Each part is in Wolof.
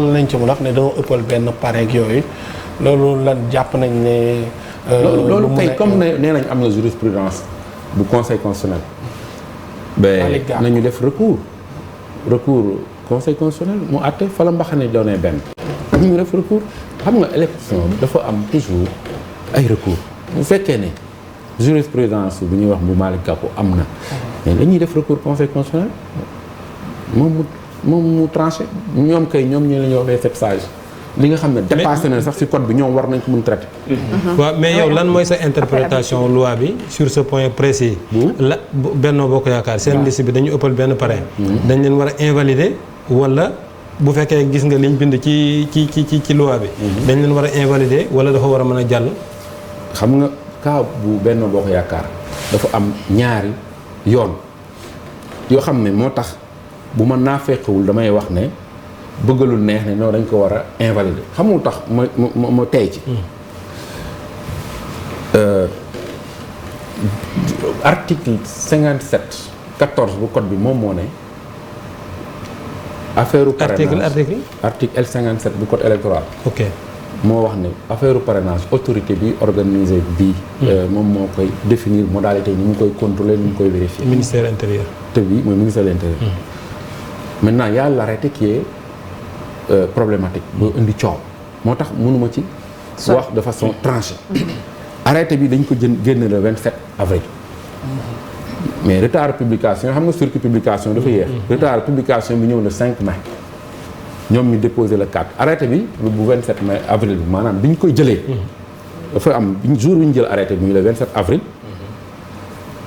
lan lañ ci mën a wax ne doo ëppal benn pareeg yooyu loolu lan jàpp nañ ne. loolu tey comme nee nañ am na jurisprudence bu conseil constitutionnel. ba nañu def recours conseil constitutionnel mu àtte fa la mbaxane doonee benn. ñu def recours xam nga élection dafa am toujours ay recours bu fekkee ne jurisprudence bu ñuy wax bu Malick Gakou am na mais dañuy def recours conseil constitutionnel moom mu tranché ñoom ñu la ñuy waxee sept sages li nga xam ne dépassé na sax ci code bi ñoom war nañ ko mun traité. waaw mais yow lan mooy sa interprétation loi bi sur ce point précis. la Benno Bokk Yaakaar seen liste bi dañu ëppal benn parrain. dañ leen war a invalider wala bu fekkee gis nga liñ bind ci loi bi. dañ leen war a invalider wala dafa war a mën a jàll. xam nga cas bu Benno Bokk Yaakaar dafa am ñaari yoon yoo xam ne moo tax bu ma naafeqewul damay wax ne. bëggalul neex ne non dañ ko war a invalider xamul tax ma tey ci article 57 14 bu code bi moom moo ne affaire parrainage article L57 bu code électoral ok moo wax ne affaire parrainage autorité bi organisé bii moom moo koy définir modalité ni mu koy contrôler ni mu koy vérifier ministère intérieur te bi mooy ministère de l'intérieur maintenant y a l'arrêté qui est problématique ba indi coow moo tax mënuma ci wax de façon tranchée arrêté bi dañ ko génn le 27 avril mais retard publication xam nga circuit publication dafa yéex retard publication bi ñëw le 5 mai ñoom ñu déposé le 4 arrêté bi bu 27 mai avril bi maanaam bi ñu koy jëlee dafa am jour bi ñu jël arrêté bi ñu le 27 avril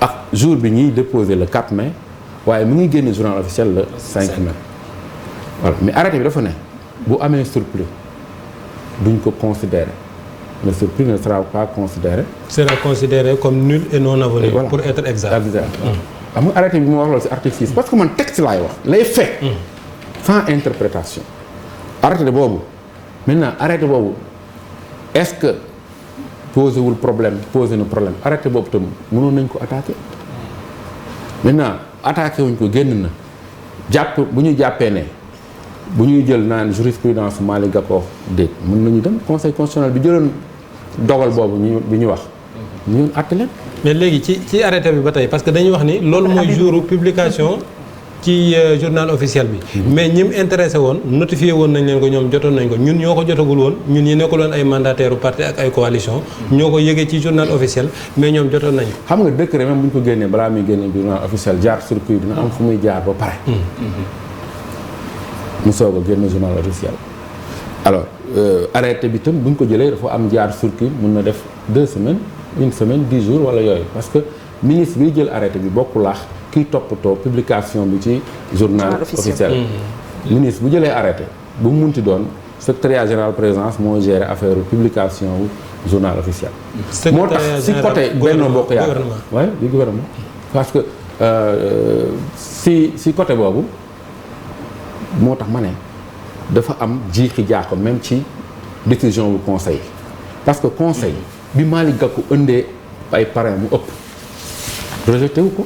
ak jour bi ñuy déposé le 4 mai waaye mu ngi génn journal officiel le 5 mai voilà mais arrêté bi dafa ne bu amee surplus duñ ko considérer le surplus ne sera pas considéré. sera considéré comme nul et non avenu. Voilà. Pour être exact. xam nga arrêté bi mu wax loolu ci article 6 parce que man texte laay wax lay fekk. sans interprétation. arrêté boobu maintenant arrêté boobu est-ce que posé wul problème posé na problème arrêté boobu tam mënoon nañ ko attaqué maintenant attaqué wuñ ko génn na jàpp bu ñu jàppee ne. bu ñuy jël naan jurisprudence Malick Gakou déet mën nañu dem conseil constitutionnel bi jëloon dogal boobu bi ñu wax ñu yoon àtte leen mais léegi ci arrêté bi ba tey parce que dañuy wax ni loolu mooy jouru publication ci journal officiel bi mais ñi mu intéressé woon notifié woon nañ leen ko ñoom jotoon nañ ko ñun ñoo ko jotagul woon ñun ñi nekkul woon ay mandataire u parti ak ay coalition ñoo ko yëgee ci journal officiel mais ñoom jotoon nañu xam nga décret même bu ñu ko génnee balaa muy génnee journal officiel jaar circuit dina am fu muy jaar ba pare mu soog a génn journal officiel alors arrêté bi tam bu ñu ko jëlee dafa am jaar circuit mun na def 2 semaines 1 semaine 10 jours wala yooyu parce que ministre biy jël arrêté bi bokkul ak kiy toppatoo publication bi ci journal officiel ministre bu jëlee arrêté bu mu munti doon secrétariat général présidence moo gérer affaire publication wu journal officiel moo tax si côté Benno Bokk Yaakaar waaye du gouvernement parce que si côté boobu moo tax ma ne dafa am jiixi jaaxo même ci décision bu conseil parce que conseil bi Malick Gakou ëndee ay parrain mu ëpp rejeté wu ko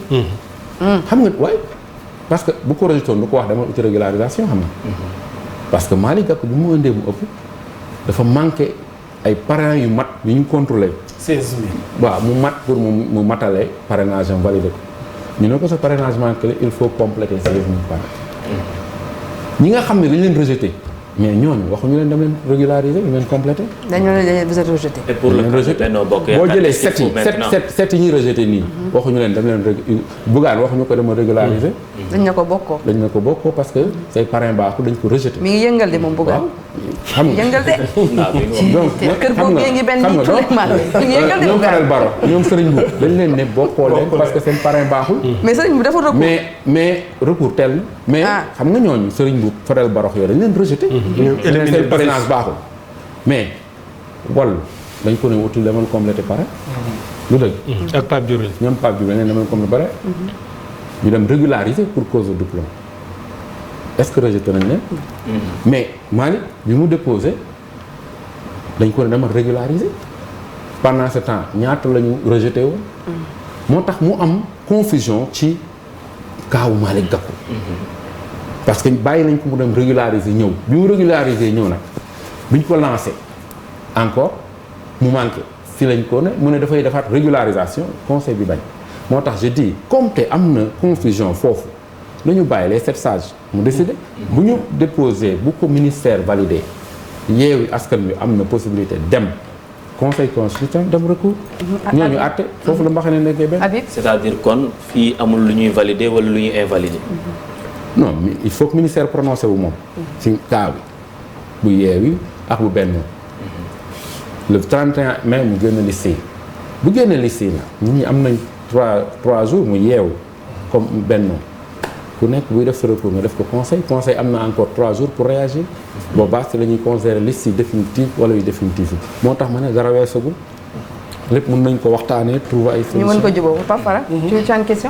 xam nga waaye parce que bu ko rejeté woon du ko wax dama uti régularisation xam nga parce que Malick Gakou bi mu ëndee mu ëpp dafa manqué ay parrain yu mat yu ñu contrôlé 16000 waaw mu mat pour mu matale parrainage am validé ko ñu ne ko sa parrainage manqué il faut compléter 16000 parrain ñi nga xam ne dañ leen rejeté mais ñooñu waxuñu leen dem leen régulariser ñu leen complété. dañoo leen vous êtes rejeté. et pour le Benno Bokk Yaakaar boo jëlee sept yi ñuy rejeté nii. waxuñu leen dem leen Bougane waxuñu ko dama régulariser. dañ na ko bokkoo. dañ na ko bokkoo parce que say parrain baaxul dañ ko rejeté. mi ngi yëngal de moom Bougane. xam nga yëngal de. donc kër googu ngi benn nit ku nekk maa ngi yëngal de ñoom Fadel Baro ñoom Serigne Mboup dañ leen ne bokkoo leen parce que seen parrain baaxul. mais Serigne Mboup dafa recours. mais recours tel mais xam nga ñooñu Serigne Mboup Fadel Baro yooyu dañ leen rejeté. seen parrainage baaxul mais wàllu dañ ko ne wutul demal complété pare. lu dëgg. ak Pape Diourine. ñoom Pape Diourine dañ demal complété pare. ñu dem régulariser pour cause de diplôme est-ce que rejeté nañ leen. mais Malick bi mu déposé dañ ko ne demal régulariser pendant ce temps ñaata la ñu rejeté woon. moo tax mu am confusion ci kaawu Malick Gakou. parce que bàyyi nañ ko mu dem régulariser ñëw bi mu régulariser ñëw nag bi ñu ko lancé encore mu manqué si lañ ko ne mu ne dafay defaat régularisation conseil bi bañ moo tax je dis comme te am na confusion foofu nañu bàyyi les 7 sages mu décider bu ñu déposé bu ko ministère validé Yewwi Askan Wi am na possibilité dem conseil constitutionnel dem recours ñooñu àtte foofu la mbaxane nekkee benn. c'est-à-dire kon fii amul lu ñuy valider wala lu ñuy invalider. non mais il faut que ministère prononcé wu moom ci cas bi bu Yewwi ak bu Benno le 31 mai mu génn liste yi bu génne liste yi nag nit ñi am nañ 3 jours mu Yewwi comme Benno ku nekk buy def sa recours nga def ko conseil am na encore 3 jours pour réagir boobaa si la ñuy considérer liste yi définitive wala yu définitive yi moo tax ma ne dara weesagul lépp mën nañ ko waxtaanee trouver ay solutions. ñu mën ko jubóo Pape Fara. tu as une question.